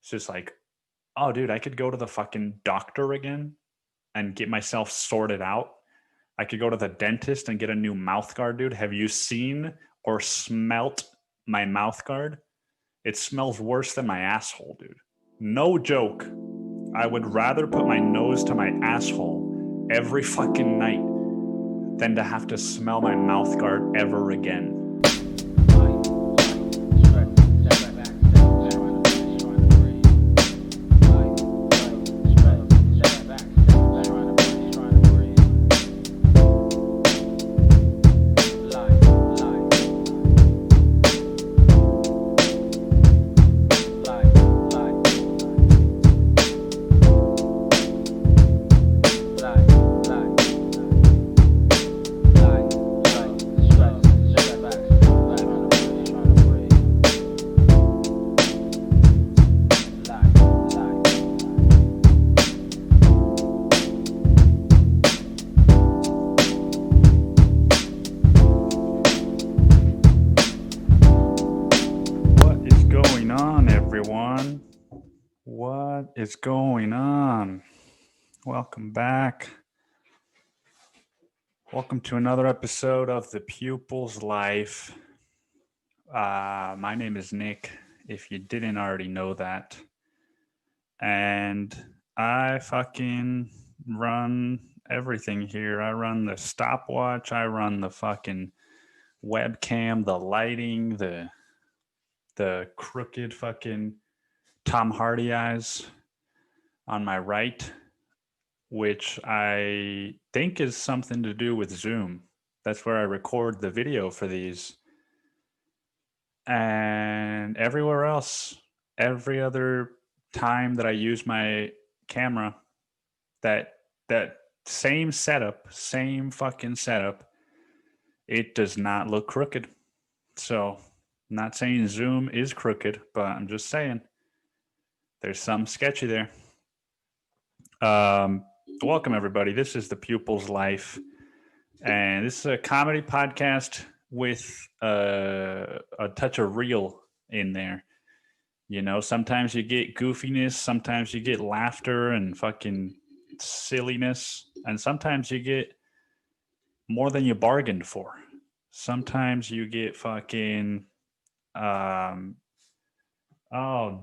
It's just like, oh, dude, I could go to the fucking doctor again and get myself sorted out. I could go to the dentist and get a new mouth guard, dude. Have you seen or smelt my mouth guard? It smells worse than my asshole, dude. No joke. I would rather put my nose to my asshole every fucking night than to have to smell my mouth guard ever again. What's going on? Welcome back. Welcome to another episode of The Pupil's Life. My name is Nick, if you didn't already know that. And I fucking run everything here. I run the stopwatch. I run the fucking webcam, the lighting, the crooked fucking Tom Hardy eyes on my right, which I think is something to do with Zoom. That's where I record the video for these. And everywhere else, every other time that I use my camera, that same fucking setup, it does not look crooked. So I'm not saying Zoom is crooked, but I'm just saying there's some sketchy there. Welcome, everybody. This is The Pupil's Life, and this is a comedy podcast with a touch of real in there. You know, sometimes you get goofiness, sometimes you get laughter and fucking silliness, and sometimes you get more than you bargained for. Sometimes you get fucking oh,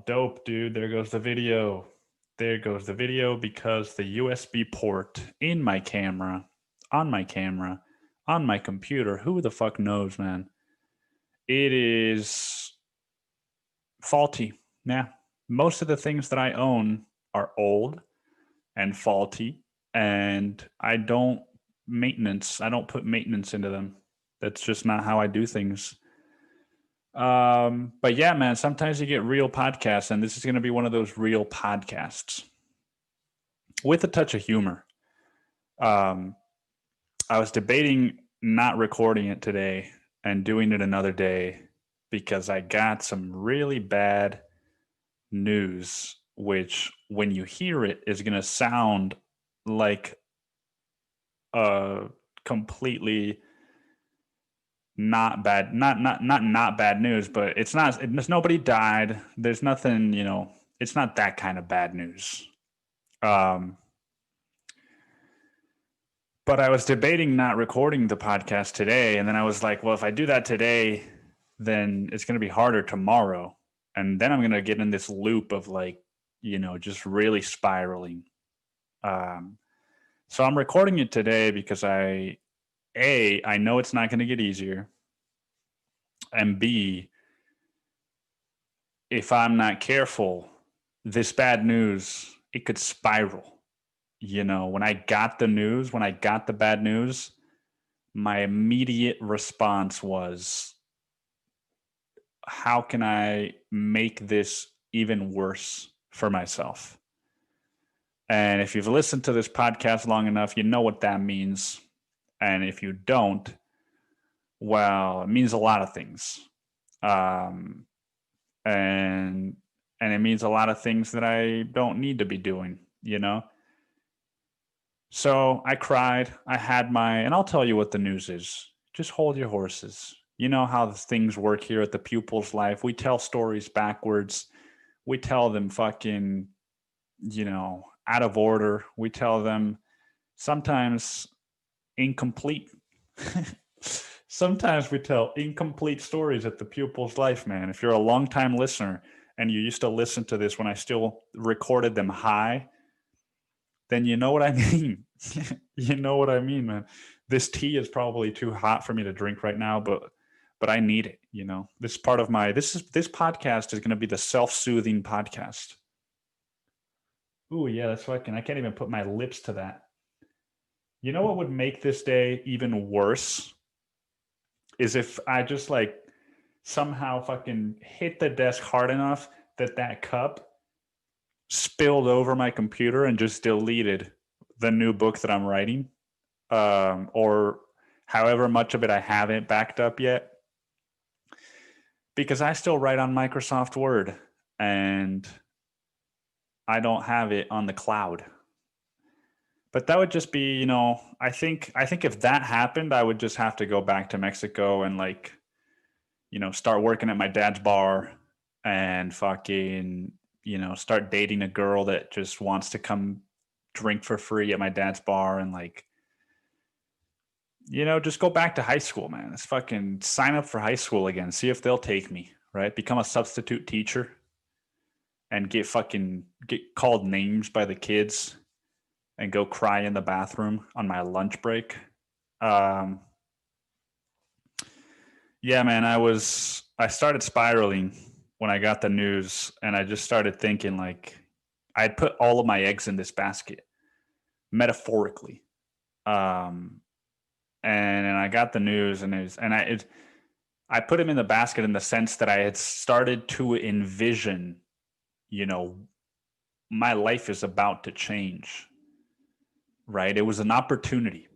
dope, dude. There goes the video. There goes the video because the USB port in my camera, on my computer, who the fuck knows, man? It is faulty. Yeah. Most of the things that I own are old and faulty, and I don't put maintenance into them. That's just not how I do things. But yeah, man, sometimes you get real podcasts, and this is going to be one of those real podcasts with a touch of humor. I was debating not recording it today and doing it another day because I got some really bad news, which when you hear it is going to sound like completely not bad, not bad news, but it's not. There's nobody died. There's nothing. You know, it's not that kind of bad news. But I was debating not recording the podcast today, and then I was like, well, if I do that today, then it's going to be harder tomorrow, and then I'm going to get in this loop of like, you know, just really spiraling. So I'm recording it today because I know it's not going to get easier. And B, if I'm not careful, this bad news, it could spiral. You know, when I got the bad news, my immediate response was, how can I make this even worse for myself? And if you've listened to this podcast long enough, you know what that means. And if you don't, well, it means a lot of things. And it means a lot of things that I don't need to be doing, you know? So I cried. And I'll tell you what the news is. Just hold your horses. You know how things work here at The Pupil's Life. We tell stories backwards. we tell them fucking, out of order. We tell them sometimes incomplete. Sometimes we tell incomplete stories at the Pupil's Life, man. If you're a longtime listener and you used to listen to this when I still recorded them high, then you know what I mean. You know what I mean, man. This tea is probably too hot for me to drink right now, but I need it, This is part of this podcast is going to be the self-soothing podcast. Ooh, yeah, that's fucking, I can't even put my lips to that. You know what would make this day even worse is if I just somehow fucking hit the desk hard enough that cup spilled over my computer and just deleted the new book that I'm writing, or however much of it I haven't backed up yet, because I still write on Microsoft Word and I don't have it on the cloud. But that would just be, I think if that happened, I would just have to go back to Mexico and start working at my dad's bar and fucking, start dating a girl that just wants to come drink for free at my dad's bar and just go back to high school, man. Let's fucking sign up for high school again. See if they'll take me, right? Become a substitute teacher and get called names by the kids and go cry in the bathroom on my lunch break. Yeah, man, I started spiraling when I got the news, and I just started thinking I'd put all of my eggs in this basket, metaphorically. And I got the news, and I put them in the basket in the sense that I had started to envision, my life is about to change, right? It was an opportunity.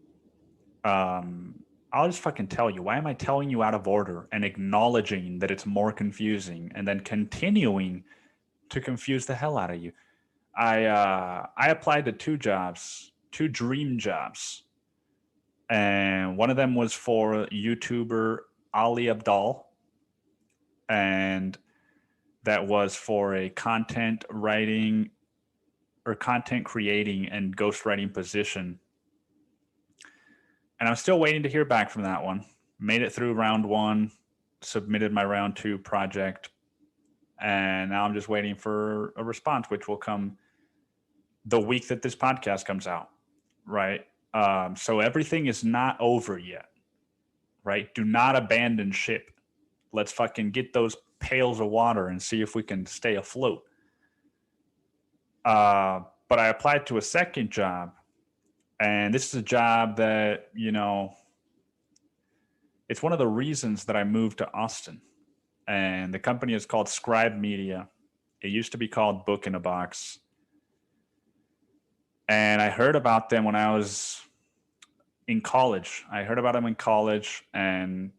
I'll just fucking tell you. Why am I telling you out of order and acknowledging that it's more confusing and then continuing to confuse the hell out of you? I applied to 2 jobs, 2 dream jobs. And one of them was for YouTuber Ali Abdal. And that was for a content writing or content creating and ghostwriting position. And I'm still waiting to hear back from that one. Made it through round 1, submitted my round 2 project, and now I'm just waiting for a response, which will come the week that this podcast comes out, right? So everything is not over yet, right? Do not abandon ship. Let's fucking get those pails of water and see if we can stay afloat. But I applied to a second job. And this is a job that, it's one of the reasons that I moved to Austin. And the company is called Scribe Media. It used to be called Book in a Box. And I heard about them when I was in college. I heard about them in college, and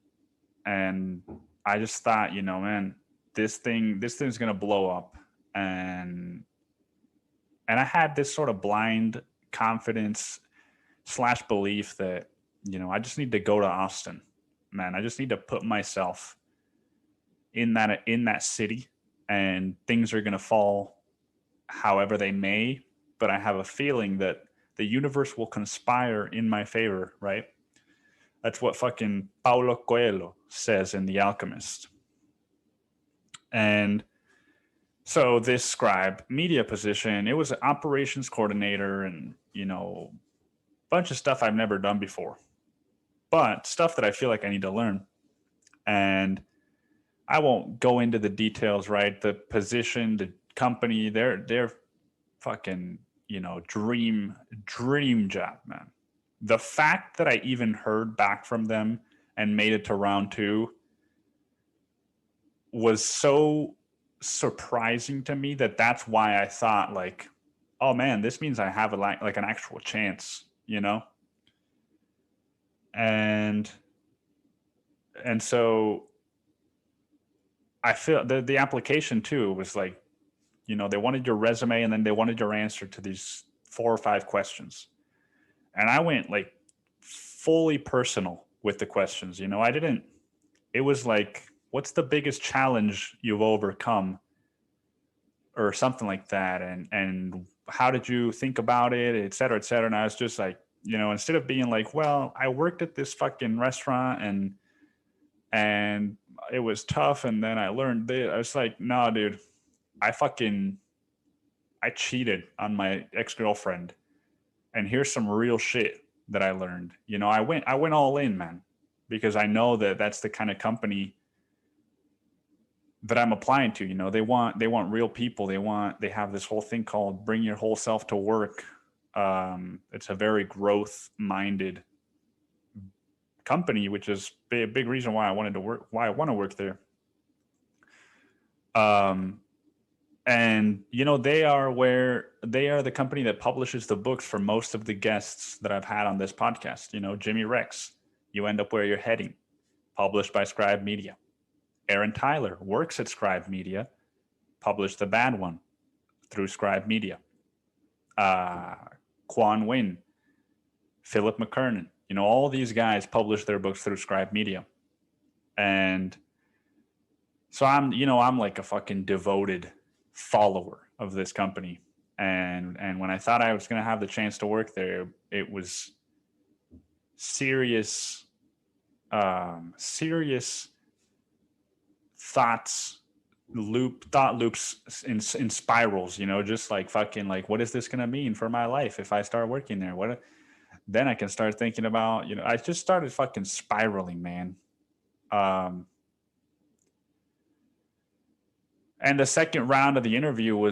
I just thought, man, this thing's gonna blow up. And I had this sort of blind confidence / belief that, I just need to go to Austin, man. I just need to put myself in that city, and things are going to fall however they may. But I have a feeling that the universe will conspire in my favor, right? That's what fucking Paulo Coelho says in The Alchemist. And so this Scribe Media position, it was an operations coordinator and, bunch of stuff I've never done before, but stuff that I feel like I need to learn. And I won't go into the details, right? The position, the company, they're fucking, dream job, man. The fact that I even heard back from them and made it to round 2 was so surprising to me that's why I thought oh man, this means I have an actual chance, and so I feel the application too was they wanted your resume and then they wanted your answer to these 4 or 5 questions. And I went fully personal with the questions. It was what's the biggest challenge you've overcome or something like that. And how did you think about it, et cetera, et cetera. And I was just like, instead of being like, well, I worked at this fucking restaurant and it was tough, and then I learned this. I was like, no, dude, I cheated on my ex-girlfriend, and here's some real shit that I learned. I went all in, man, because I know that that's the kind of company that I'm applying to. They want real people. They have this whole thing called bring your whole self to work. It's a very growth minded company, which is a big reason why I want to work there. And they are the company that publishes the books for most of the guests that I've had on this podcast. Jimmy Rex, You End Up Where You're Heading, published by Scribe Media. Aaron Tyler works at Scribe Media, published The Bad One through Scribe Media. Quan Nguyen, Philip McKernan, all these guys publish their books through Scribe Media. And so I'm like a fucking devoted follower of this company. And when I thought I was going to have the chance to work there, it was serious thought loops in spirals, just like fucking like, what is this going to mean for my life if I start working there? Then I can start thinking about, I just started fucking spiraling, man. And the second round of the interview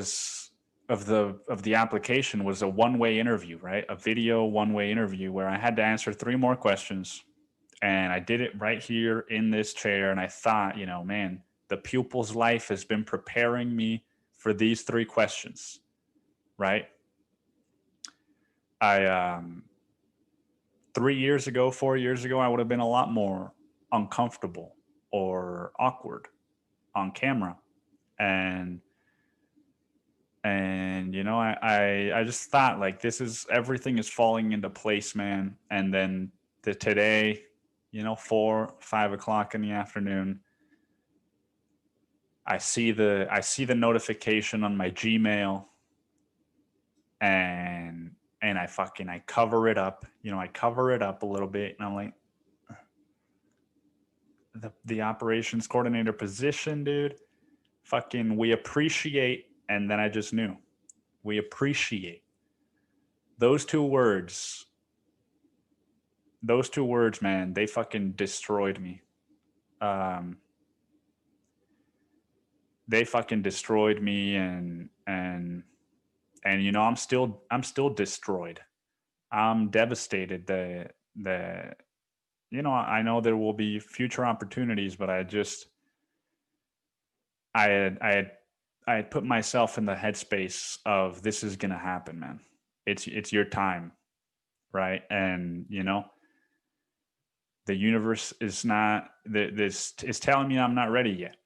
of the application was a one-way interview, right? A video one-way interview where I had to answer 3 more questions, and I did it right here in this chair. And I thought, man, the pupil's life has been preparing me for these 3 questions, right? 4 years ago, I would have been a lot more uncomfortable or awkward on camera. And I just thought, like, everything is falling into place, man. And then today, 4-5 o'clock in the afternoon, I see the notification on my Gmail, and I cover it up. I cover it up a little bit, and I'm like, the operations coordinator position, dude. Fucking, we appreciate. And then I just knew, we appreciate. Those two words, man, they fucking destroyed me. They fucking destroyed me, and I'm still destroyed. I'm devastated that I know there will be future opportunities, but I had put myself in the headspace of, this is gonna happen, man. It's your time, right? And the universe is not, this is telling me I'm not ready yet.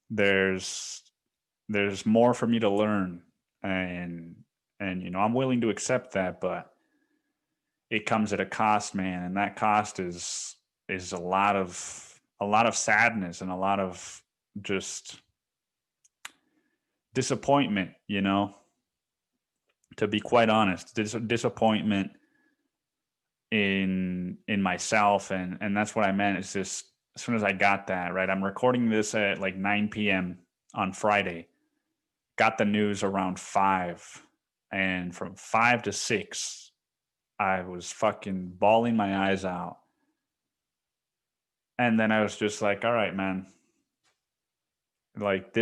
There's more for me to learn, and I'm willing to accept that, but it comes at a cost, man, and that cost is a lot of sadness and a lot of just disappointment, to be quite honest. Disappointment in myself, and that's what I meant. It's just, as soon as I got that, right, I'm recording this at like 9 p.m. on Friday, got the news around 5, and from 5 to 6 I was fucking bawling my eyes out. And then I was just like, all right, man, like,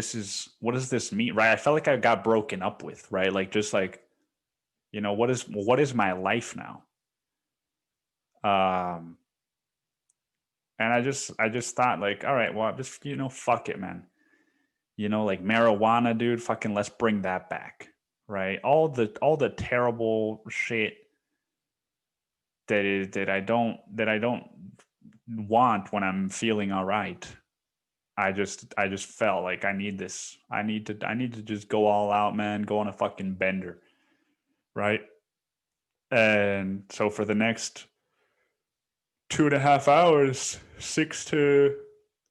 what does this mean, right? I felt like I got broken up with, right? Like, just like, what is my life now? And I just thought, like, all right, well, just, fuck it, man. Like marijuana, dude, fucking let's bring that back, right? All the terrible shit that I don't want when I'm feeling all right. I just felt like I need this. I need to just go all out, man. Go on a fucking bender, right? And so for the next 2.5 hours, 6 to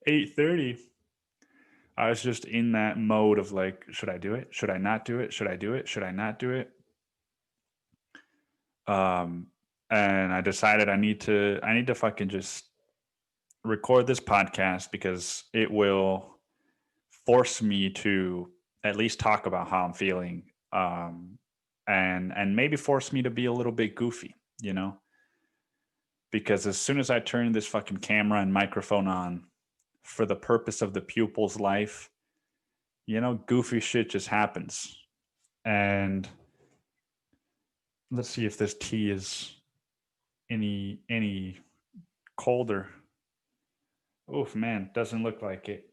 8:30, I was just in that mode of like, should I do it? Should I not do it? Should I do it? Should I not do it? And I decided I need to fucking just record this podcast because it will force me to at least talk about how I'm feeling, and maybe force me to be a little bit goofy, you know? Because as soon as I turn this fucking camera and microphone on for the purpose of the pupil's life, you know, goofy shit just happens. And let's see if this tea is any colder. Oof, man, doesn't look like it.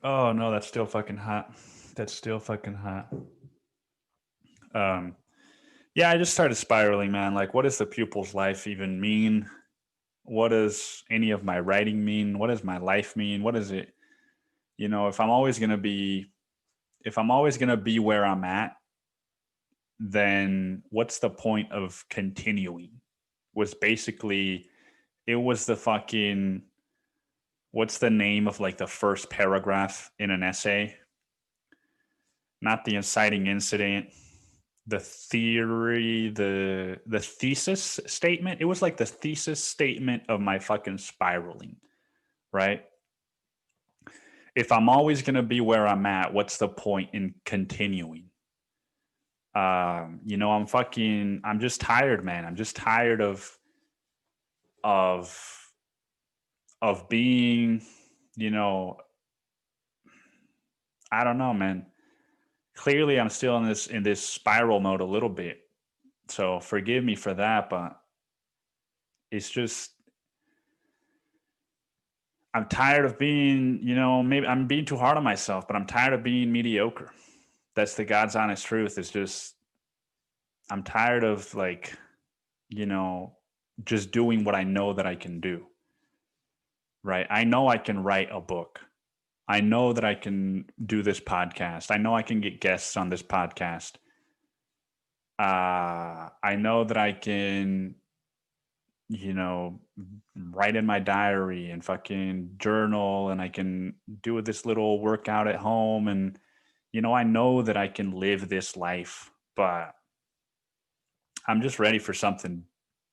Oh no, that's still fucking hot. That's still fucking hot. Yeah, I just started spiraling, man. Like, what does the pupil's life even mean? What does any of my writing mean? What does my life mean? What is it? You know, if I'm always gonna be where I'm at, then what's the point of continuing? Was basically it was the fucking what's the name of like the first paragraph in an essay? Not the inciting incident, the theory, the thesis statement. It was like the thesis statement of my fucking spiraling, right? If I'm always going to be where I'm at, what's the point in continuing? You know, I'm just tired, man. I'm just tired of being, you know, I don't know, man. Clearly I'm still in this spiral mode a little bit. So forgive me for that, but it's just I'm tired of being, you know, maybe I'm being too hard on myself, but I'm tired of being mediocre. That's the God's honest truth. It's just I'm tired of like, you know, just doing what I know that I can do. Right? I know I can write a book. I know that I can do this podcast. I know I can get guests on this podcast. I know that I can, you know, write in my diary and fucking journal, and I can do this little workout at home. And, you know, I know that I can live this life, but I'm just ready for something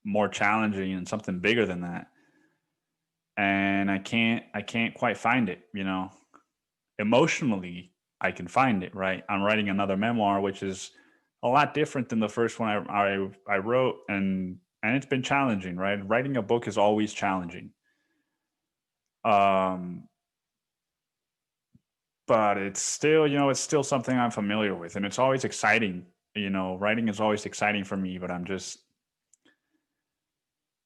more challenging and something bigger than that. And I can't quite find it, you know. Emotionally, I can find it, right? I'm writing another memoir, which is a lot different than the first one I wrote, and it's been challenging, right? Writing a book is always challenging. But it's still, you know, it's still something I'm familiar with, and it's always exciting. You know, writing is always exciting for me, but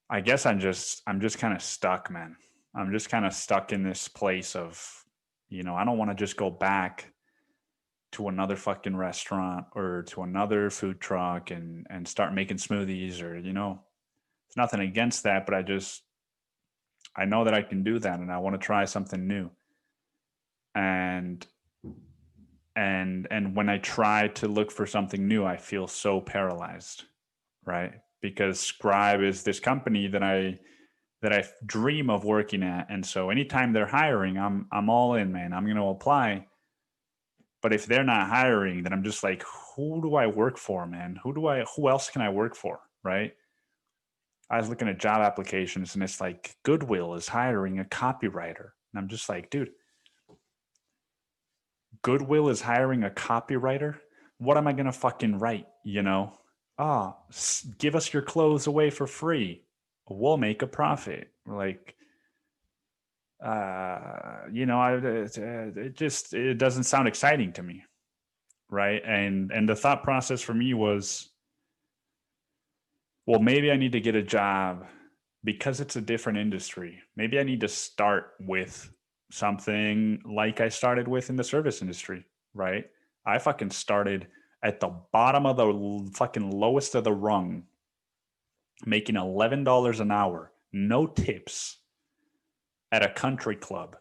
I guess I'm just kind of stuck, man. I'm just kind of stuck in this place of, you know, I don't want to just go back to another fucking restaurant or to another food truck and start making smoothies, or, you know, it's nothing against that, but I know that I can do that, and I want to try something new. And when I try to look for something new, I feel so paralyzed, right? Because Scribe is this company that I dream of working at, and so anytime they're hiring, I'm all in, man. I'm going to apply. But if they're not hiring, then I'm just like, who do I work for, man? Who else can I work for, right? I was looking at job applications, and it's like Goodwill is hiring a copywriter. And I'm just like, dude, Goodwill is hiring a copywriter? What am I going to fucking write, you know? Give us your clothes away for free. We'll make a profit. Like, you know, it doesn't sound exciting to me, right? And the thought process for me was, well, maybe I need to get a job because it's a different industry. Maybe I need to start with something like I started with in the service industry, right? I fucking started at the bottom of the fucking lowest of the rung, making $11 an hour, no tips, at a country club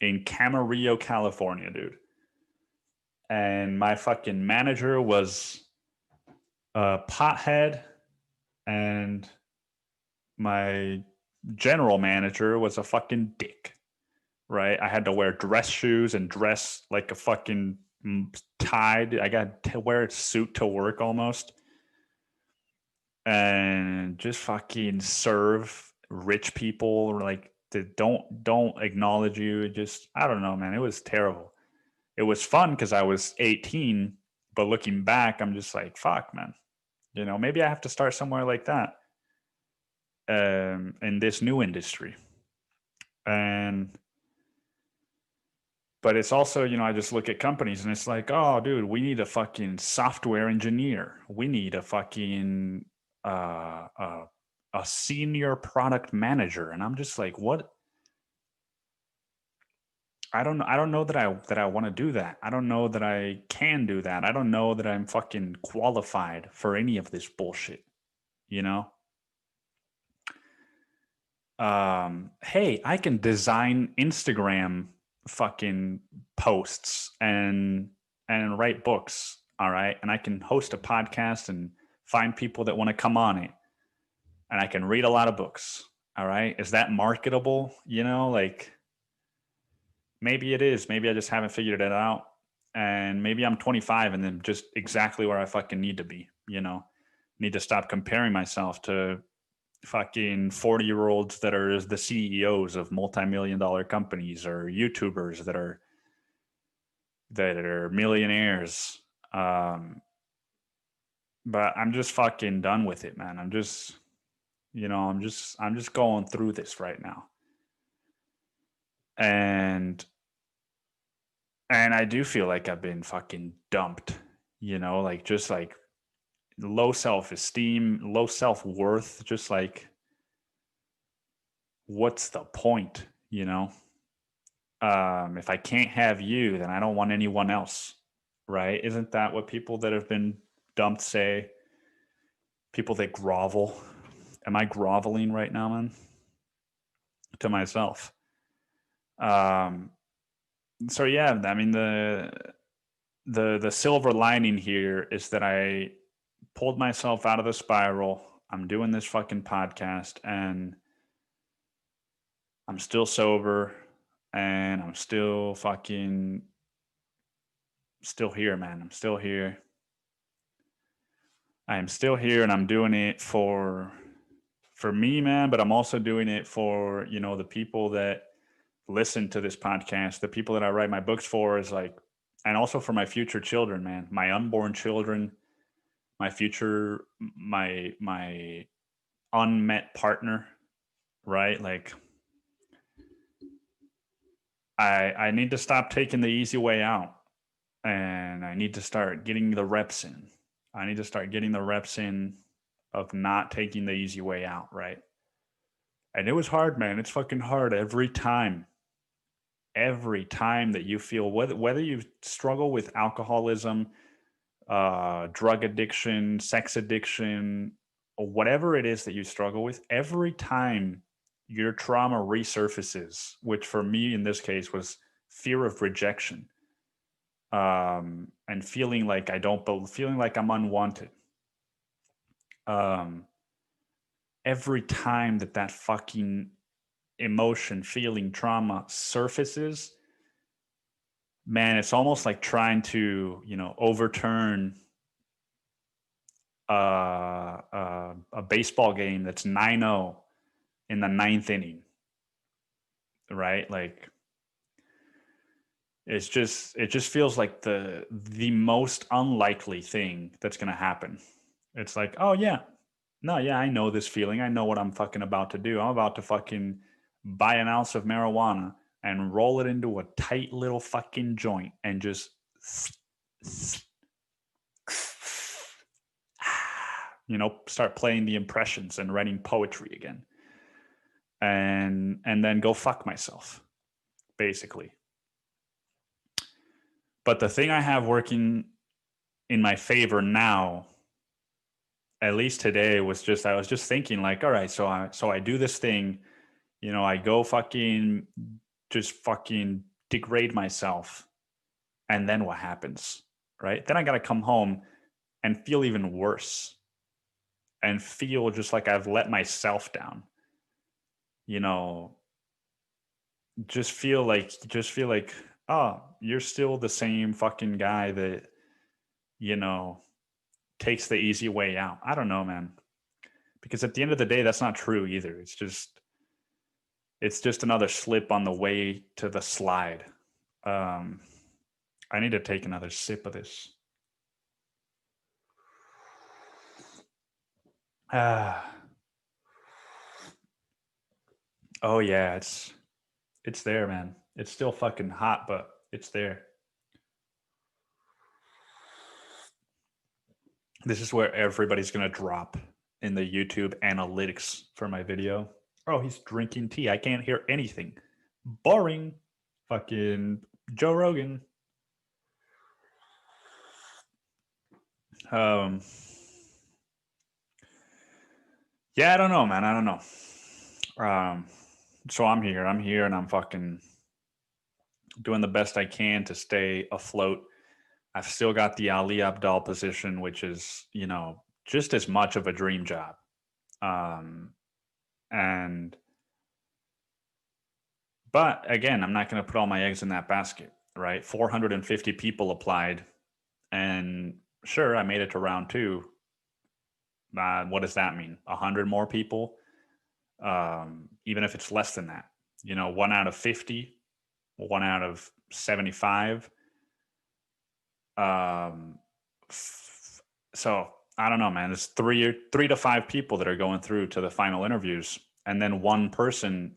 in Camarillo, California, dude. And my fucking manager was a pothead, and my general manager was a fucking dick, right? I had to wear dress shoes and dress like a fucking tied. I got to wear a suit to work almost, and just fucking serve rich people like that don't acknowledge you. Just I don't know, man. It was terrible. It was fun because I was 18, but looking back, I'm just like, fuck, man. You know, maybe I have to start somewhere like that in this new industry. And but it's also, you know, I just look at companies and it's like, oh, dude, we need a fucking software engineer. We need a fucking uh, uh, a senior product manager, and I'm just like, what? I don't know. I don't know that I want to do that. I don't know that I can do that. I don't know that I'm fucking qualified for any of this bullshit. You know? Hey, I can design Instagram fucking posts and write books, all right? And I can host a podcast and find people that want to come on it. And I can read a lot of books, all right? Is that marketable? You know, like maybe it is. Maybe I just haven't figured it out. And maybe I'm 25 and then just exactly where I fucking need to be, you know? Need to stop comparing myself to fucking 40-year-olds that are the CEOs of multi-million-dollar companies or YouTubers that are millionaires. But I'm just fucking done with it, man. I'm just, you know, I'm just going through this right now. And I do feel like I've been fucking dumped, you know, like just like low self-esteem, low self-worth, just like what's the point, you know? If I can't have you, then I don't want anyone else, right? Isn't that what people that have been dumped say? People that grovel. Am I groveling right now, man? To myself. Um, so yeah, I mean the silver lining here is that I pulled myself out of the spiral. I'm doing this fucking podcast and I'm still sober and I'm still fucking still here, man. I'm still here. I am still here and I'm doing it for me, man, but I'm also doing it for, you know, the people that listen to this podcast, the people that I write my books for is like, and also for my future children, man, my unborn children, my future, my unmet partner, right? Like I need to stop taking the easy way out and I need to start getting the reps in. I need to start getting the reps in of not taking the easy way out, right? And it was hard, man. It's fucking hard every time. Every time that you feel whether you struggle with alcoholism, drug addiction, sex addiction, or whatever it is that you struggle with, every time your trauma resurfaces, which for me in this case was fear of rejection, and feeling like feeling like I'm unwanted. Um, every time that fucking emotion, feeling, trauma surfaces, man, it's almost like trying to, you know, overturn a baseball game that's 9-0 in the ninth inning, right? Like it just feels like the most unlikely thing that's going to happen. It's like, oh yeah, no, yeah, I know this feeling. I know what I'm fucking about to do. I'm about to fucking buy an ounce of marijuana and roll it into a tight little fucking joint and just you know, start playing the impressions and writing poetry again. And then go fuck myself, basically. But the thing I have working in my favor now, at least today, was just I was just thinking like, all right, so I do this thing, you know, I go fucking just fucking degrade myself, and then what happens, right? Then I got to come home and feel even worse. and feel just like I've let myself down. You know, just feel like, oh, you're still the same fucking guy that, you know, takes the easy way out. I don't know, man. Because at the end of the day, that's not true either. It's just another slip on the way to the slide. Um, I need to take another sip of this. Oh yeah, it's there, man. It's still fucking hot, but it's there. This is where everybody's gonna drop in the YouTube analytics for my video. Oh, he's drinking tea. I can't hear anything. Boring. Fucking Joe Rogan. Um. Yeah, I don't know, man. I don't know. So I'm here, and I'm fucking doing the best I can to stay afloat. I've still got the Ali Abdal position, which is, just as much of a dream job. And but again, I'm not going to put all my eggs in that basket, right? 450 people applied, and sure, I made it to round two. What does that mean? 100 more people, even if it's less than that. 1 out of 50, 1 out of 75. So I don't know, man. There's three to five people that are going through to the final interviews, and then one person,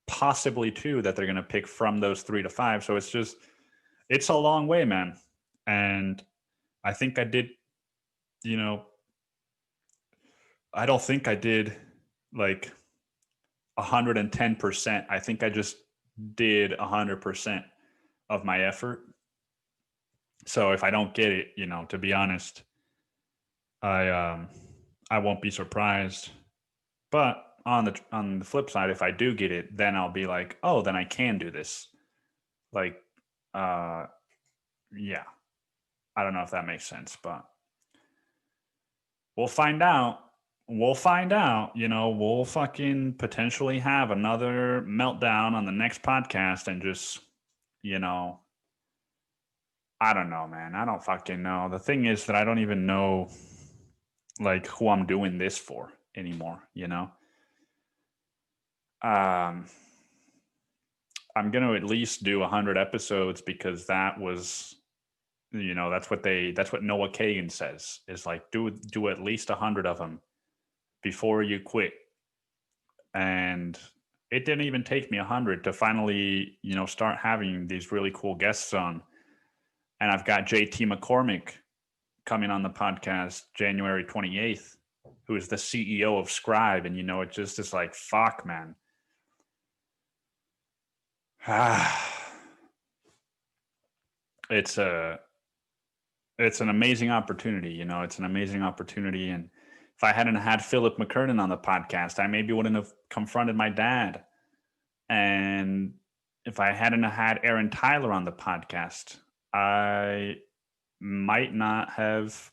possibly two, that they're going to pick from those 3 to 5. So it's a long way, man. And I think I did, I don't think I did like 110%. I think I just did 100% of my effort. So if I don't get it, to be honest, I won't be surprised. But on the flip side, if I do get it, then I'll be like, oh, then I can do this. Like, yeah. I don't know if that makes sense, but we'll find out. We'll find out. We'll fucking potentially have another meltdown on the next podcast and just, I don't know, man. I don't fucking know. The thing is that I don't even know, like, who I'm doing this for anymore, I'm going to at least do 100 episodes because that was, that's what Noah Kagan says, is like, do at least 100 of them before you quit. And it didn't even take me 100 to finally, start having these really cool guests on. And I've got JT McCormick coming on the podcast January 28th, who is the CEO of Scribe. And, it just is like, fuck, man. It's an amazing opportunity. It's an amazing opportunity. And if I hadn't had Philip McKernan on the podcast, I maybe wouldn't have confronted my dad. And if I hadn't had Aaron Tyler on the podcast, I might not have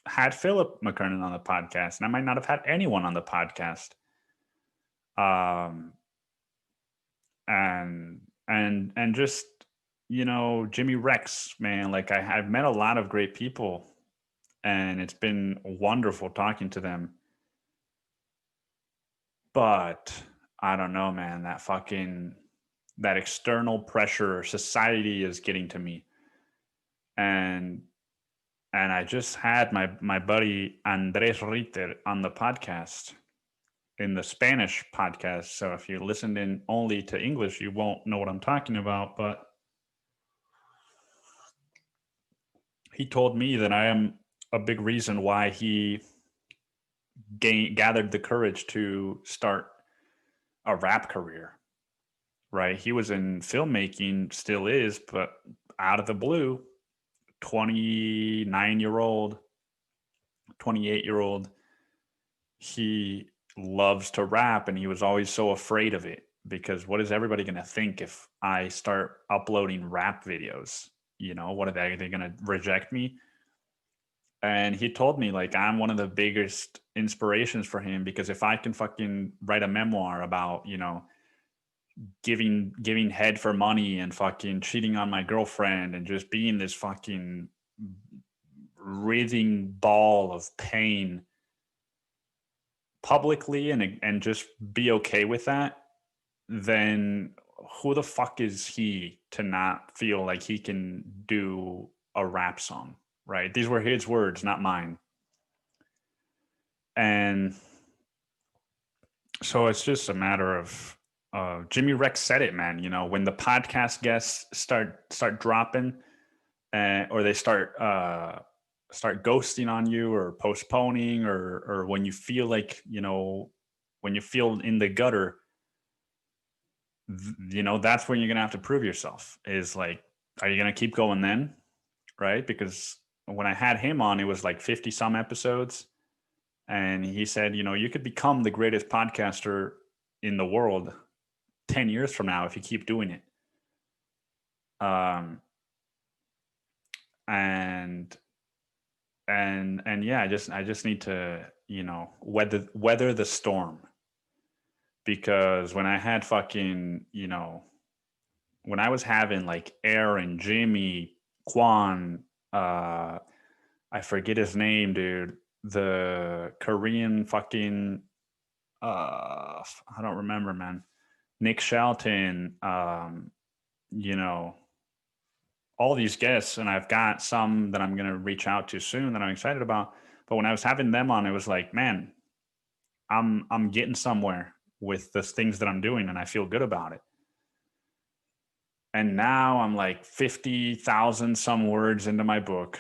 had Philip McKernan on the podcast, and I might not have had anyone on the podcast. And just, Jimmy Rex, man, like I've met a lot of great people, and it's been wonderful talking to them. But I don't know, man, that external pressure, society is getting to me. And I just had my buddy Andres Ritter on the podcast, in the Spanish podcast. So if you listened in only to English, you won't know what I'm talking about. But he told me that I am a big reason why he gathered the courage to start a rap career. Right? He was in filmmaking, still is, but out of the blue, 29-year-old, 28-year-old, he loves to rap, and he was always so afraid of it, because what is everybody going to think if I start uploading rap videos? What are they going to reject me? And he told me, like, I'm one of the biggest inspirations for him, because if I can fucking write a memoir about, giving head for money and fucking cheating on my girlfriend and just being this fucking writhing ball of pain publicly, and just be okay with that, then who the fuck is he to not feel like he can do a rap song, right? These were his words, not mine. And so it's just a matter of Jimmy Rex said it, man. When the podcast guests start dropping, or they start ghosting on you, or postponing, or when you feel like, when you feel in the gutter, that's when you're gonna have to prove yourself. Is like, are you gonna keep going then, right? Because when I had him on, it was like 50 some episodes. And he said, you could become the greatest podcaster in the world 10 years from now if you keep doing it. And yeah, I just need to, weather the storm. Because when I had fucking, when I was having like Aaron, Jimmy, Quan, I forget his name, dude, the Korean fucking I don't remember, man. Nick Shelton, all these guests, and I've got some that I'm gonna reach out to soon that I'm excited about. But when I was having them on, it was like, man, I'm getting somewhere with the things that I'm doing, and I feel good about it. And now I'm like 50,000 some words into my book.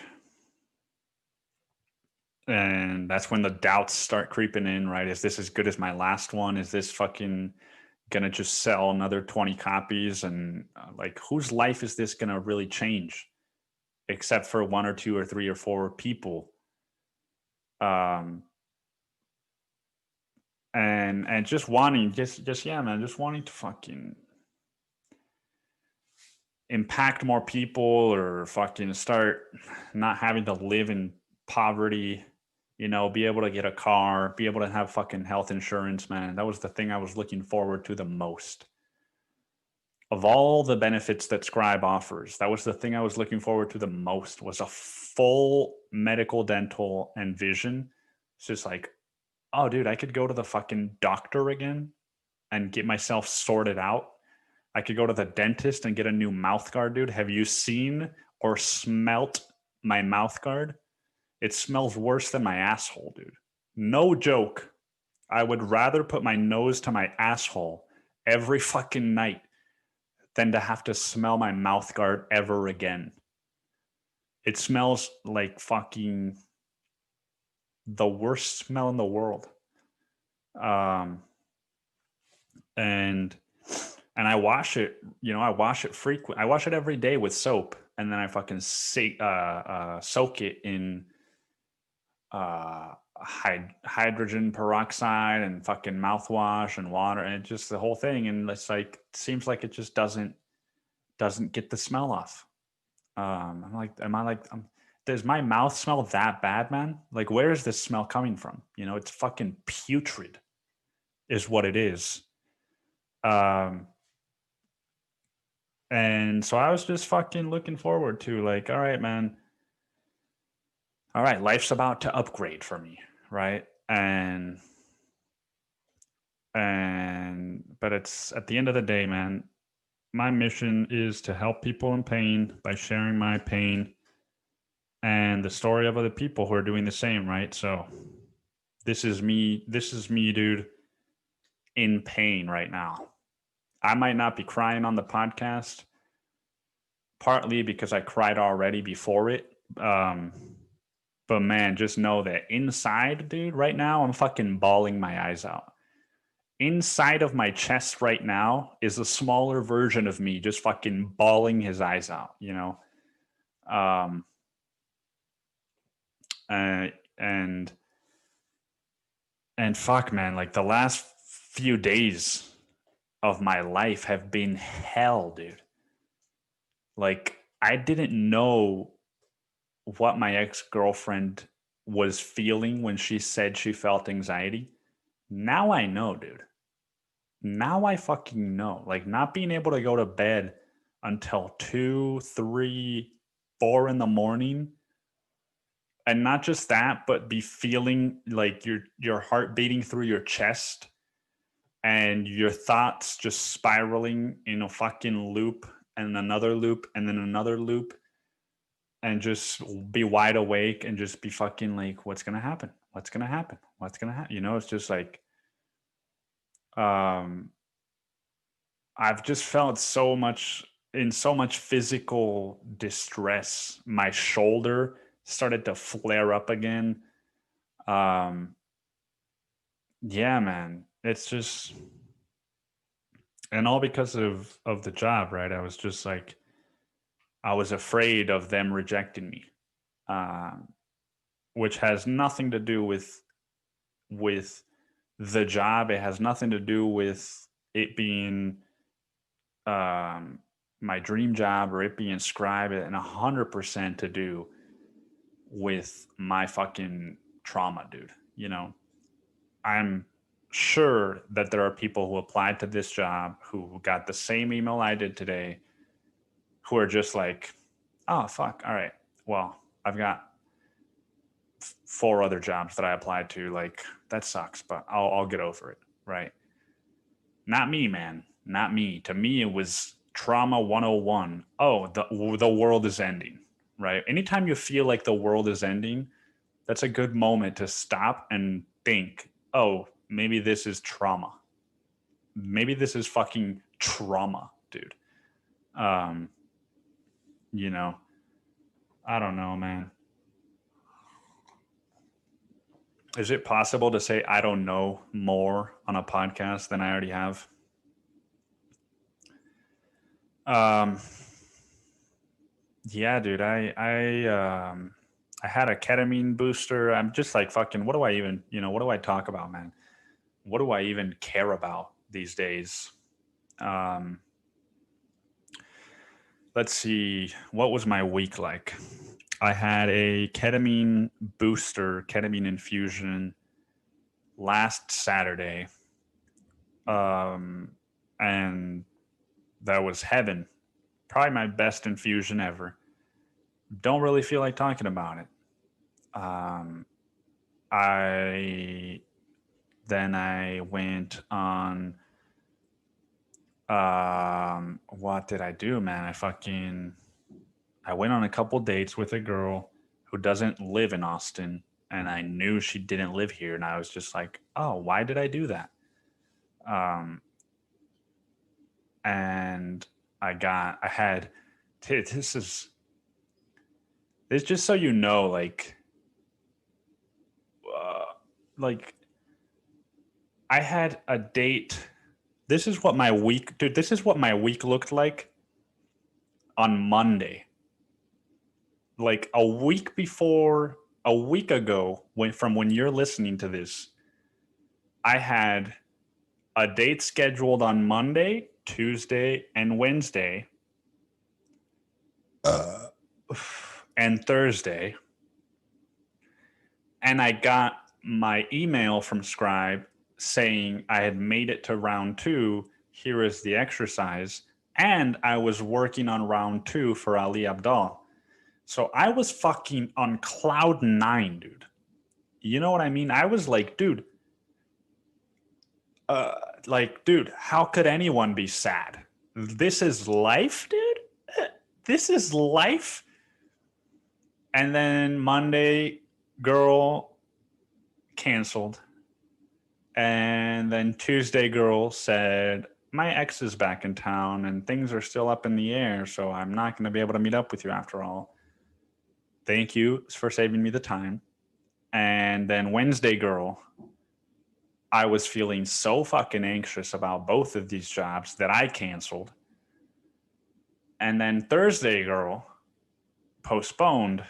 And that's when the doubts start creeping in, right? Is this as good as my last one? Is this fucking gonna just sell another 20 copies? And like, whose life is this gonna really change, except for one or two or three or four people? And just wanting, yeah, man, just wanting to fucking impact more people, or fucking start not having to live in poverty, be able to get a car, be able to have fucking health insurance, man. That was the thing I was looking forward to the most. Of all the benefits that Scribe offers, that was the thing I was looking forward to the most, was a full medical, dental, and vision. It's just like, oh, dude, I could go to the fucking doctor again and get myself sorted out. I could go to the dentist and get a new mouth guard, dude. Have you seen or smelt my mouth guard? It smells worse than my asshole, dude. No joke. I would rather put my nose to my asshole every fucking night than to have to smell my mouth guard ever again. It smells like fucking the worst smell in the world. And I wash it, I wash it frequently. I wash it every day with soap, and then I fucking soak it in hydrogen peroxide and fucking mouthwash and water, and just the whole thing. And it's like, it seems like it just doesn't get the smell off. I'm like, does my mouth smell that bad, man? Like, where is this smell coming from? It's fucking putrid is what it is. And so I was just fucking looking forward to, like, all right, man. All right, life's about to upgrade for me, right? But it's at the end of the day, man, my mission is to help people in pain by sharing my pain and the story of other people who are doing the same, right? So this is me, dude, in pain right now. I might not be crying on the podcast, partly because I cried already before it. But man, just know that inside, dude, right now, I'm fucking bawling my eyes out. Inside of my chest right now is a smaller version of me just fucking bawling his eyes out, and fuck, man, like, the last few days of my life have been hell, dude. Like, I didn't know what my ex-girlfriend was feeling when she said she felt anxiety. Now I know, dude. Now I fucking know. Like, not being able to go to bed until 2, 3, 4 in the morning. And not just that, but be feeling like your heart beating through your chest and your thoughts just spiraling in a fucking loop and another loop and then another loop, and just be wide awake and just be fucking like, what's gonna happen? What's gonna happen? What's gonna happen? You know, it's just like, I've just felt so much physical distress. My shoulder started to flare up again. Yeah, man, it's just, and all because of the job, right? I was just like, I was afraid of them rejecting me, which has nothing to do with the job. It has nothing to do with it being my dream job or it being Scribe, and 100% to do with my fucking trauma, dude. You know, I'm sure that there are people who applied to this job who got the same email I did today, who are just like, oh, fuck. All right. Well, I've got 4 other jobs that I applied to. Like, that sucks, but I'll get over it. Right. Not me, man. Not me. To me, it was trauma 101. Oh, the world is ending. Right. Anytime you feel like the world is ending, that's a good moment to stop and think, oh, maybe this is trauma. Maybe this is fucking trauma, dude. You know, I don't know, man. Is it possible to say I don't know more on a podcast than I already have? Um, yeah, dude. I had a ketamine booster. I'm just like, fucking, what do I even, what do I talk about, man? What do I even care about these days? Um, let's see. What was my week like? I had a ketamine booster, ketamine infusion last Saturday. And that was heaven. Probably my best infusion ever. Don't really feel like talking about it. Um, I I went on. What did I do, man? I went on a couple dates with a girl who doesn't live in Austin, and I knew she didn't live here, and I was just like, oh, why did I do that? And I had, this is, it's just so you know, uh, like I had a date. This is what my week, dude. This is what my week looked like on Monday. Like a week ago, from when you're listening to this, I had a date scheduled on Monday, Tuesday, and Wednesday, and Thursday. And I got my email from Scribe saying I had made it to round 2. Here is the exercise. And I was working on round 2 for Ali Abdal. So I was fucking on cloud 9, dude. You know what I mean? I was like, dude, dude, how could anyone be sad? This is life, dude. This is life. And then Monday, girl canceled. And then Tuesday, girl said, my ex is back in town and things are still up in the air, so I'm not going to be able to meet up with you after all. Thank you for saving me the time. And then Wednesday, girl, I was feeling so fucking anxious about both of these jobs that I canceled. And then Thursday, girl, postponed.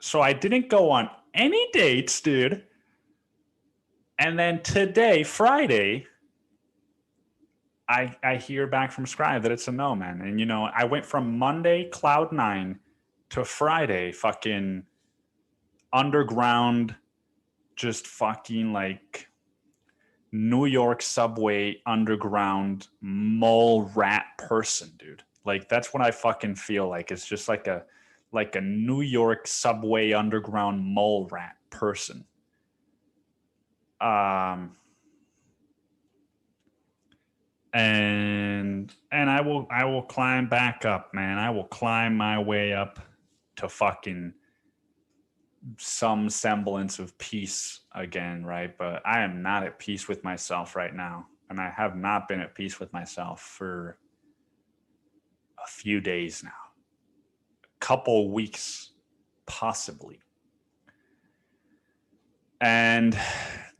So I didn't go on any dates, dude. And then today, Friday, I hear back from Scribe that it's a no, man. And, I went from Monday, cloud 9, to Friday, fucking underground, just fucking like New York subway underground mole rat person, dude. Like that's what I fucking feel like. It's just like a New York subway underground mole rat person. And I will climb back up, man. I will climb my way up to fucking some semblance of peace again, right? But I am not at peace with myself right now, and I have not been at peace with myself for a few days now, a couple weeks, possibly. And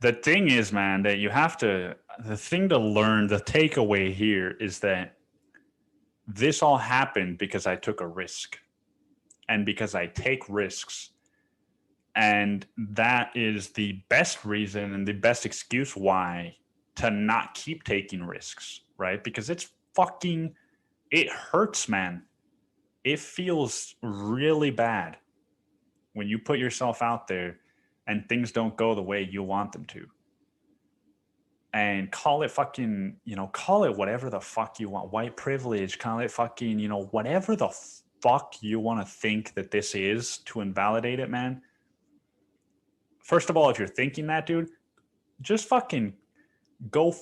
the thing is, man, that you have to, the thing to learn, the takeaway here is that this all happened because I took a risk and because I take risks. And that is the best reason and the best excuse why to not keep taking risks, right? Because it hurts, man. It feels really bad when you put yourself out there and things don't go the way you want them to. And call it fucking, call it whatever the fuck you want. White privilege, call it fucking, whatever the fuck you want to think that this is to invalidate it, man. First of all, if you're thinking that, dude, just fucking go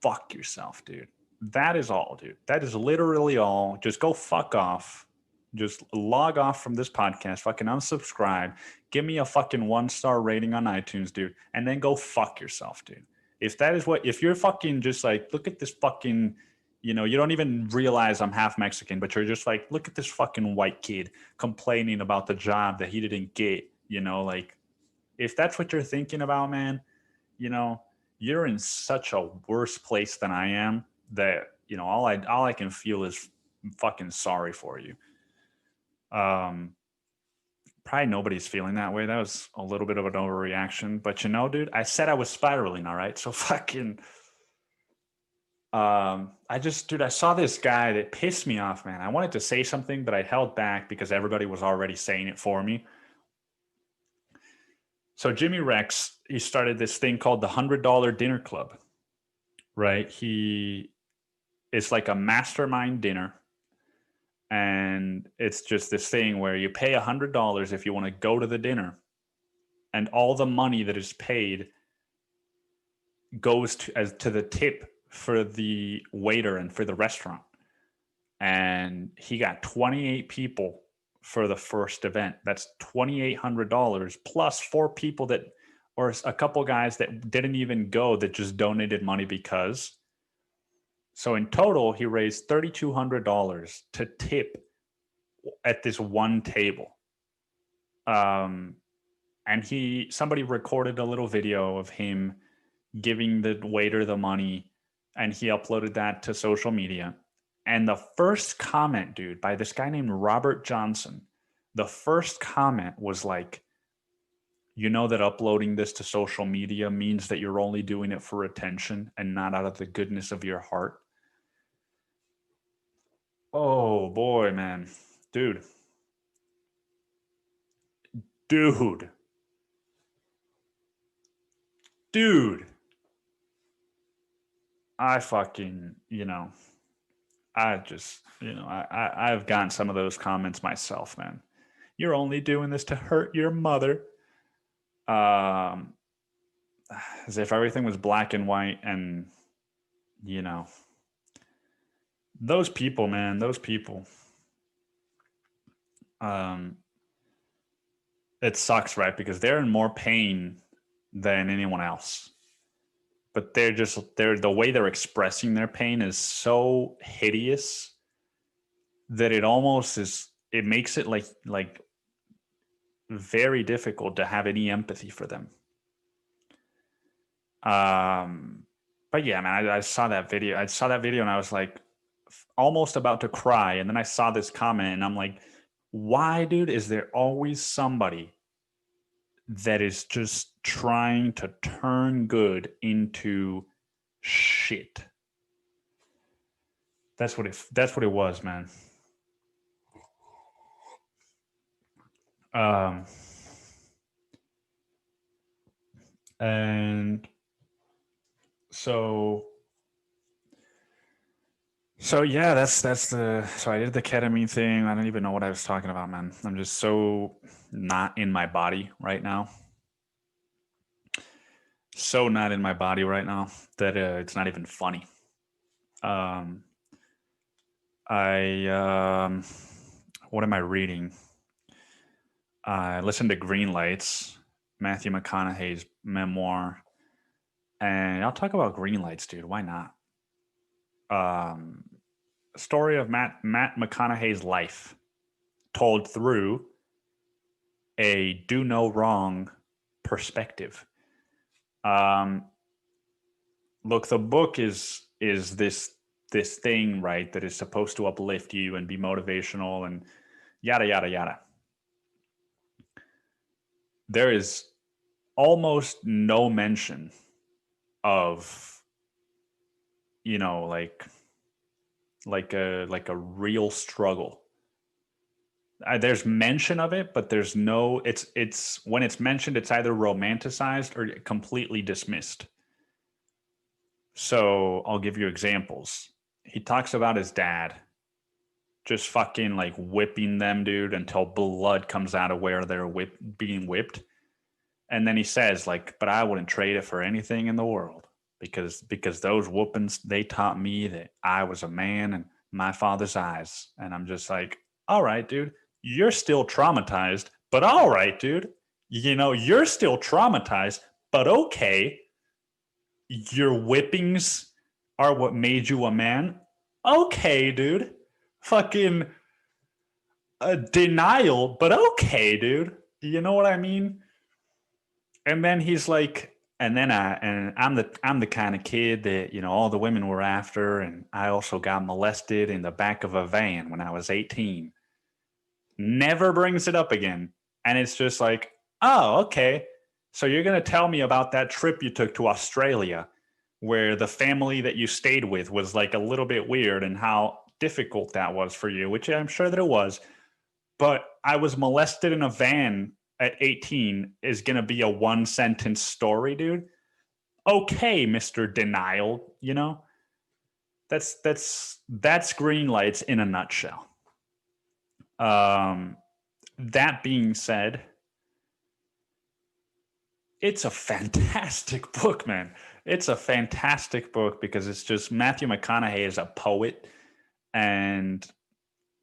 fuck yourself, dude. That is all, dude. That is literally all. Just go fuck off. Just log off from this podcast. Fucking unsubscribe. Give me a fucking 1-star rating on iTunes, dude. And then go fuck yourself, dude. If you're fucking just like, look at this fucking, you don't even realize I'm half Mexican, but you're just like, look at this fucking white kid complaining about the job that he didn't get, like, if that's what you're thinking about, man, you're in such a worse place than I am that, all I can feel is fucking sorry for you. Probably nobody's feeling that way. That was a little bit of an overreaction, but dude, I said I was spiraling. All right. So fucking, I saw this guy that pissed me off, man. I wanted to say something, but I held back because everybody was already saying it for me. So Jimmy Rex, he started this thing called the $100 Dinner Club, right? It's like a mastermind dinner. And it's just this thing where you pay $100 if you want to go to the dinner. And all the money that is paid goes to the tip for the waiter and for the restaurant. And he got 28 people for the first event. That's $2,800 plus 4 people or a couple guys that didn't even go, that just donated money because. So in total, he raised $3,200 to tip at this one table. And somebody recorded a little video of him giving the waiter the money, and he uploaded that to social media. And the first comment, dude, by this guy named Robert Johnson, the first comment was like, that uploading this to social media means that you're only doing it for attention and not out of the goodness of your heart. Oh boy, man. Dude. I fucking, I just, I've gotten some of those comments myself, man. You're only doing this to hurt your mother. As if everything was black and white, and, those people, man, those people. It sucks, right? Because they're in more pain than anyone else. But the way they're expressing their pain is so hideous that it makes it like very difficult to have any empathy for them. But yeah, man, I saw that video. And I was like almost about to cry. And then I saw this comment and I'm like, why, dude, is there always somebody that is just trying to turn good into shit? That's what it was, man. And so yeah, that's the so I did the ketamine thing. I don't even know what I was talking about, man. I'm just so not in my body right now. So not in my body right now that it's not even funny. Um, I what am I reading? I listened to Greenlights, Matthew McConaughey's memoir, and I'll talk about Greenlights, dude. Why not? Um, Story of Matt McConaughey's life, told through a do no wrong perspective. Um, Look, the book is this thing, right, that is supposed to uplift you and be motivational and yada yada yada. There is almost no mention of, you know, like a real struggle. There's mention of it, but there's no. It's when it's mentioned, it's either romanticized or completely dismissed. So I'll give you examples. He talks about his dad just fucking like whipping them, dude, until blood comes out of where they're being whipped. And then he says, like, but I wouldn't trade it for anything in the world because those whoopings, they taught me that I was a man in my father's eyes. And I'm just like, all right, dude, you're still traumatized, but all right, dude, you know, you're still traumatized, but okay, your whippings are what made you a man. Okay, dude. Fucking denial, but okay, dude. You know what I mean? And then he's like, I'm the kind of kid that, you know, all the women were after, and I also got molested in the back of a van when I was 18. Never brings it up again. And it's just like, oh, okay. So you're gonna tell me about that trip you took to Australia where the family that you stayed with was like a little bit weird and how difficult that was for you, which I'm sure that it was. But I was molested in a van at 18 is going to be a one sentence story, dude. Okay, Mr. Denial, you know? That's green lights in a nutshell. Um that being said, it's a fantastic book, man. It's a fantastic book because it's just Matthew McConaughey is a poet, and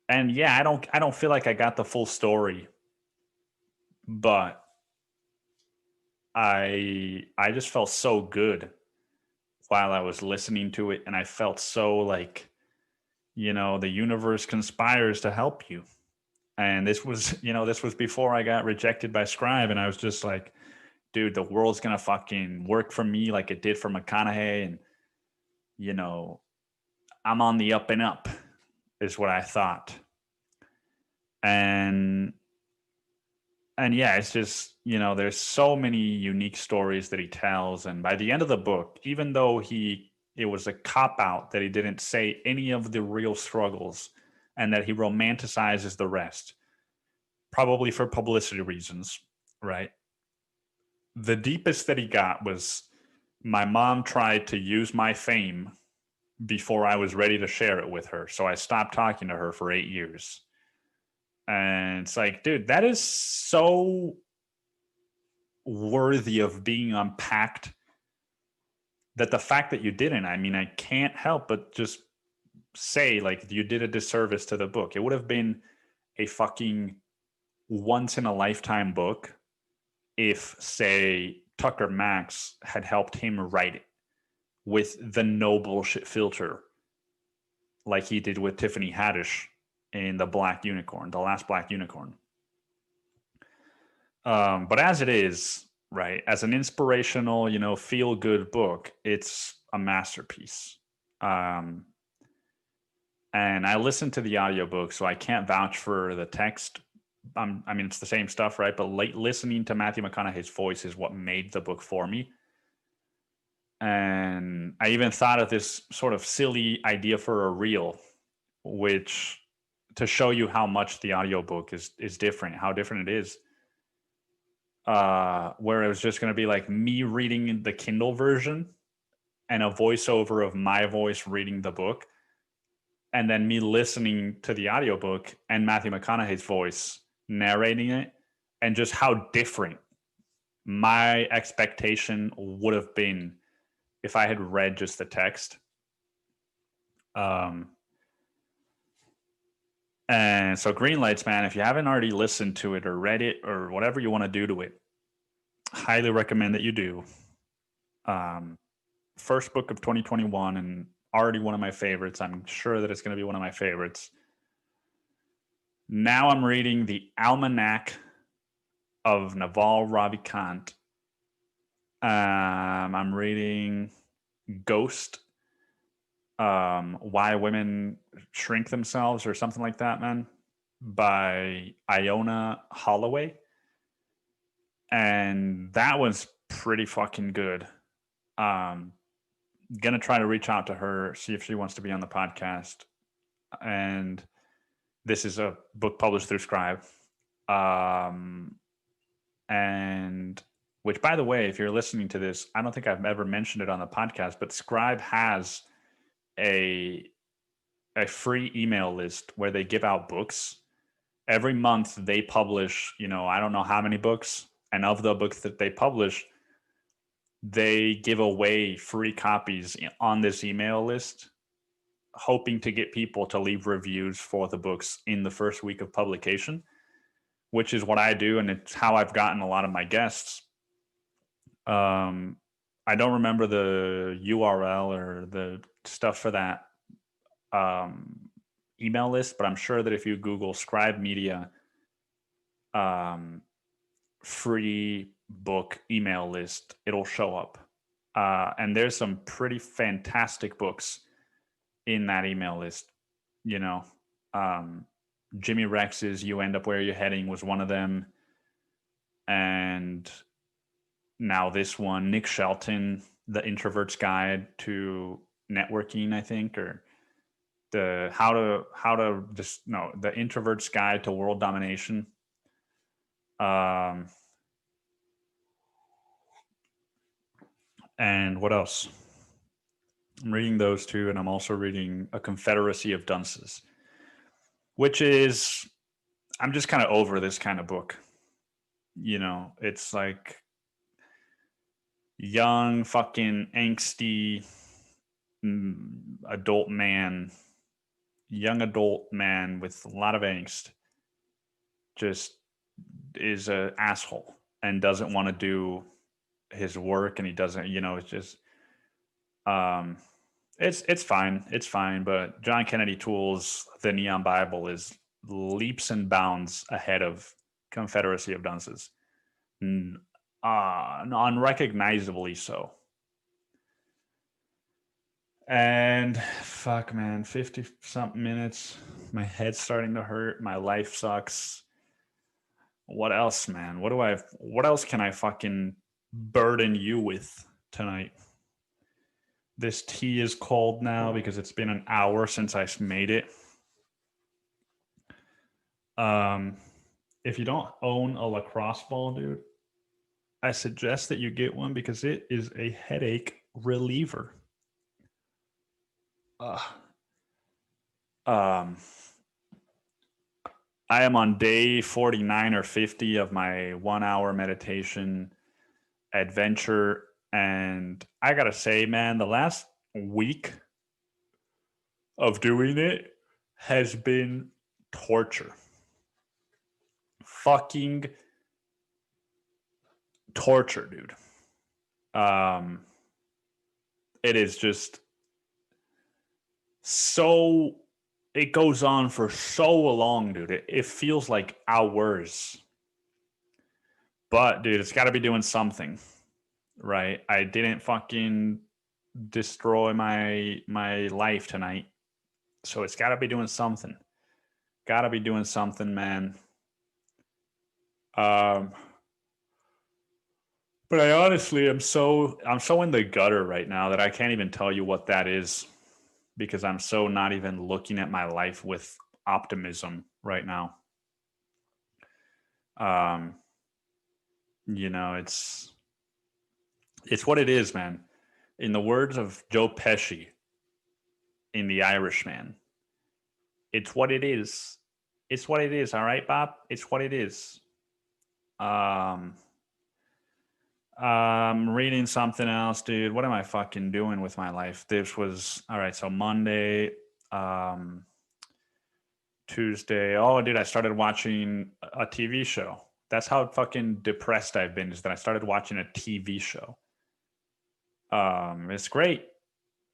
yeah, I don't feel like I got the full story, but I just felt so good while I was listening to it, and I felt so like, you know, the universe conspires to help you. And this was, you know, this was before I got rejected by Scribe, and I was just like, dude, the world's gonna fucking work for me like it did for McConaughey, and you know, I'm on the up and up, is what I thought. And yeah, it's just, you know, there's so many unique stories that he tells, and by the end of the book, even though it was a cop out that he didn't say any of the real struggles and that he romanticizes the rest, probably for publicity reasons, right? The deepest that he got was, my mom tried to use my fame before I was ready to share it with her, so I stopped talking to her for 8 years. And it's like, dude, that is so worthy of being unpacked, that the fact that you didn't, I mean, I can't help but just say, like, you did a disservice to the book. It would have been a fucking once in a lifetime book if, say, Tucker Max had helped him write it with the no bullshit filter, like he did with Tiffany Haddish in The Black Unicorn, The Last Black Unicorn. But as it is, right, as an inspirational, you know, feel good book, it's a masterpiece. Um, and I listened to the audiobook, so I can't vouch for the text. I mean, it's the same stuff, right? But listening to Matthew McConaughey's voice is what made the book for me. And I even thought of this sort of silly idea for a reel, which, to show you how much the audiobook is different, how different it is. where it was just going to be like me reading the Kindle version and a voiceover of my voice reading the book, and then me listening to the audiobook and Matthew McConaughey's voice narrating it, and just how different my expectation would have been if I had read just the text. And so Greenlights, man, if you haven't already listened to it or read it or whatever you want to do to it, highly recommend that you do. First book of 2021 and already one of my favorites. I'm sure that it's going to be one of my favorites. Now I'm reading the Almanac of Naval Ravikant. I'm reading Ghost, Why Women Shrink Themselves or something like that, man, by Iona Holloway. And that was pretty fucking good. Gonna try to reach out to her, see if she wants to be on the podcast. And this is a book published through Scribe. And which, by the way, if you're listening to this, I don't think I've ever mentioned it on the podcast, but Scribe has a free email list where they give out books. Every month they publish, I don't know how many books. And of the books that they publish, they give away free copies on this email list, hoping to get people to leave reviews for the books in the first week of publication, which is what I do. And it's how I've gotten a lot of my guests. I don't remember the URL or the stuff for that email list, but I'm sure that if you Google Scribe Media free book email list, it'll show up. And there's some pretty fantastic books in that email list. Jimmy Rex's You End Up Where You're Heading was one of them. And now this one, Nick Shelton, The Introvert's Guide to Networking, I think, or the The Introvert's Guide to World Domination. And what else? I'm reading those two, and I'm also reading A Confederacy of Dunces, which is, I'm just kind of over this kind of book. It's like young, fucking angsty young adult man with a lot of angst just is an asshole and doesn't want to do his work, and he doesn't, it's just it's fine, but John Kennedy Toole's The Neon Bible is leaps and bounds ahead of Confederacy of Dunces, unrecognizably so. And fuck, man, 50 something minutes, my head's starting to hurt, my life sucks. What else, man? What else can I fucking burden you with tonight? This tea is cold now because it's been an hour since I made it. If you don't own a lacrosse ball, dude, I suggest that you get one because it is a headache reliever. I am on day 49 or 50 of my 1 hour meditation adventure. And I got to say, man, the last week of doing it has been torture. Fucking torture, dude. It is just so, it goes on for so long, dude. It feels like hours. But, dude, it's got to be doing something, right? I didn't fucking destroy my life tonight. So it's got to be doing something. Got to be doing something, man. But I honestly I'm so in the gutter right now that I can't even tell you what that is, because I'm so not even looking at my life with optimism right now. You know, it's what it is, man. In the words of Joe Pesci in The Irishman, it's what it is. It's what it is, all right, Bob? It's what it is. Um reading something else, dude. What am I fucking doing with my life? This was all right, so Monday, um Tuesday. Oh, dude, I started watching a TV show. That's how fucking depressed I've been, is that I started watching a TV show. It's great.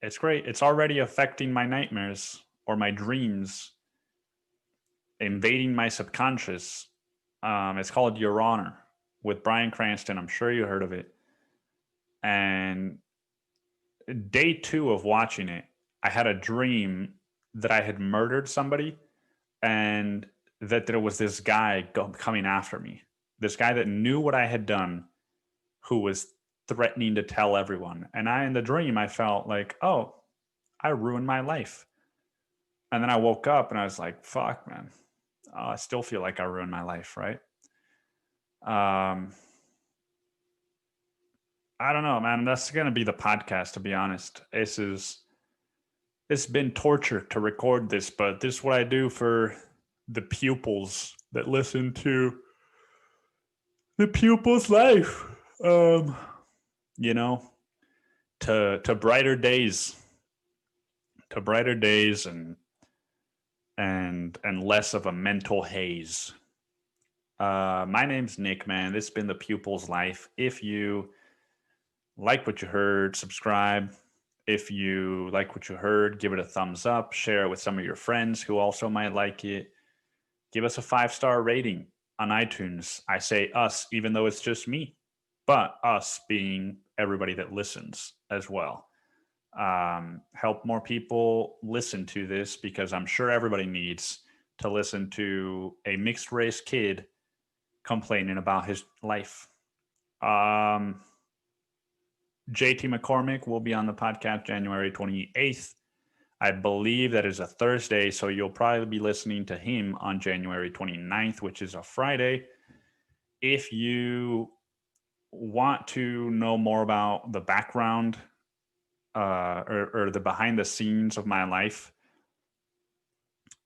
It's great. It's already affecting my nightmares or my dreams, invading my subconscious. It's called Your Honor with Bryan Cranston. I'm sure you heard of it. And day 2 of watching it, I had a dream that I had murdered somebody and that there was this guy coming after me. This guy that knew what I had done, who was threatening to tell everyone. And in the dream, I felt like, oh, I ruined my life. And then I woke up and I was like, fuck, man. I still feel like I ruined my life, right? I don't know, man. That's going to be the podcast, to be honest. It's been torture to record this, but this is what I do for the pupils that listen to the pupil's life. You know, to brighter days, and less of a mental haze. My name's Nick, man. This has been the pupil's life. If you like what you heard, subscribe. If you like what you heard, give it a thumbs up, share it with some of your friends who also might like it. Give us a 5-star rating on iTunes. I say us, even though it's just me, but us being everybody that listens as well. Help more people listen to this, because I'm sure everybody needs to listen to a mixed race kid complaining about his life. JT McCormick will be on the podcast January 28th. I believe that is a Thursday, so you'll probably be listening to him on January 29th, which is a Friday. If you want to know more about the background or the behind the scenes of my life,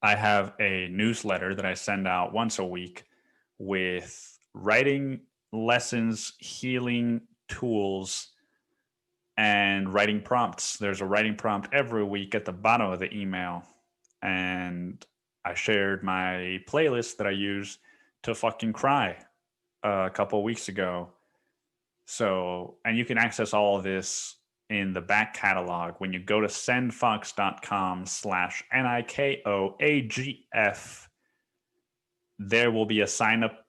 I have a newsletter that I send out once a week with writing lessons, healing tools, and writing prompts. There's a writing prompt every week at the bottom of the email. And I shared my playlist that I use to fucking cry a couple of weeks ago. So, and you can access all of this in the back catalog when you go to sendfox.com/NIKOAGF. There will be a sign up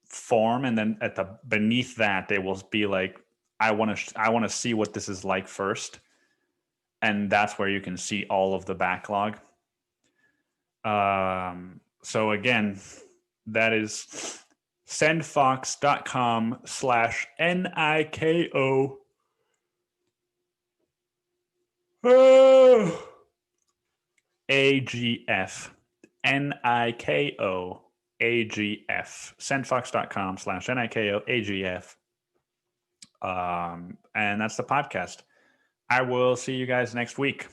form, and then beneath that they will be like, I want to see what this is like first, and that's where you can see all of the backlog. So again, that is sendfox.com/NIKO AGF. NIKO AGF. Sendfox.com/NIKO AGF. And that's the podcast. I will see you guys next week.